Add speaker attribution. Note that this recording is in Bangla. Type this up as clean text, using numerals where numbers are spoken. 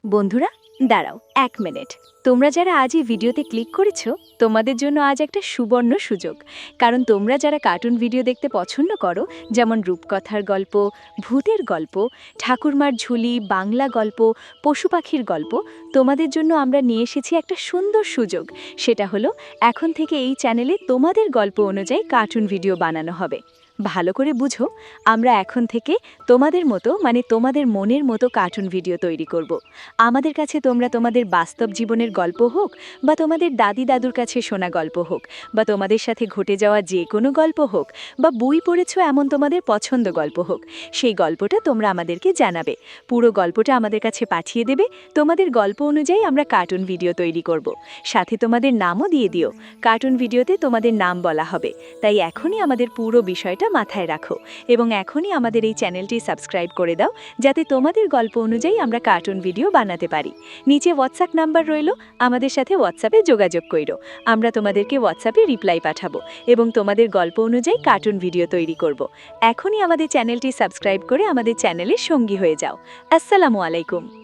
Speaker 1: বন্ধুরা, দাঁড়াও 1 মিনিট। তোমরা যারা আজ এই ভিডিওতে ক্লিক করেছো, তোমাদের জন্য আজ একটা সুবর্ণ সুযোগ। কারণ তোমরা যারা কার্টুন ভিডিও দেখতে পছন্দ করো, যেমন রূপকথার গল্প, ভূতের গল্প, ঠাকুরমার ঝুলি, বাংলা গল্প, পশু পাখির গল্প, তোমাদের জন্য আমরা নিয়ে এসেছি একটা সুন্দর সুযোগ। সেটা হলো, এখন থেকে এই চ্যানেলে তোমাদের গল্প অনুযায়ী কার্টুন ভিডিও বানানো হবে। ভালো করে বুঝো, আমরা এখন থেকে তোমাদের মতো তোমাদের মনের মতো কার্টুন ভিডিও তৈরি করব। আমাদের কাছে তোমরা তোমাদের বাস্তব জীবনের গল্প হোক, বা তোমাদের দাদি দাদুর কাছে শোনা গল্প হোক, বা তোমাদের সাথে ঘটে যাওয়া যে কোনো গল্প হোক, বা বই পড়েছো এমন তোমাদের পছন্দ গল্প হোক, সেই গল্পটা তোমরা আমাদেরকে জানাবে। পুরো গল্পটা আমাদের কাছে পাঠিয়ে দেবে। তোমাদের গল্প অনুযায়ী আমরা কার্টুন ভিডিও তৈরি করব। সাথে তোমাদের নামও দিয়ে দিও। কার্টুন ভিডিওতে তোমাদের নাম বলা হবে। তাই এখনই আমাদের পুরো বিষয়টা মাথায় রাখো এবং এখনই আমাদের এই চ্যানেলটি সাবস্ক্রাইব করে দাও, যাতে তোমাদের গল্প অনুযায়ী আমরা কার্টুন ভিডিও বানাতে পারি। নিচে হোয়াটসঅ্যাপ নাম্বার রইল, আমাদের সাথে হোয়াটসঅ্যাপে যোগাযোগ করো। আমরা তোমাদেরকে হোয়াটসঅ্যাপে রিপ্লাই পাঠাবো এবং তোমাদের গল্প অনুযায়ী কার্টুন ভিডিও তৈরি করব। এখনই আমাদের চ্যানেলটি সাবস্ক্রাইব করে আমাদের চ্যানেলের সঙ্গী হয়ে যাও। আসসালামু আলাইকুম।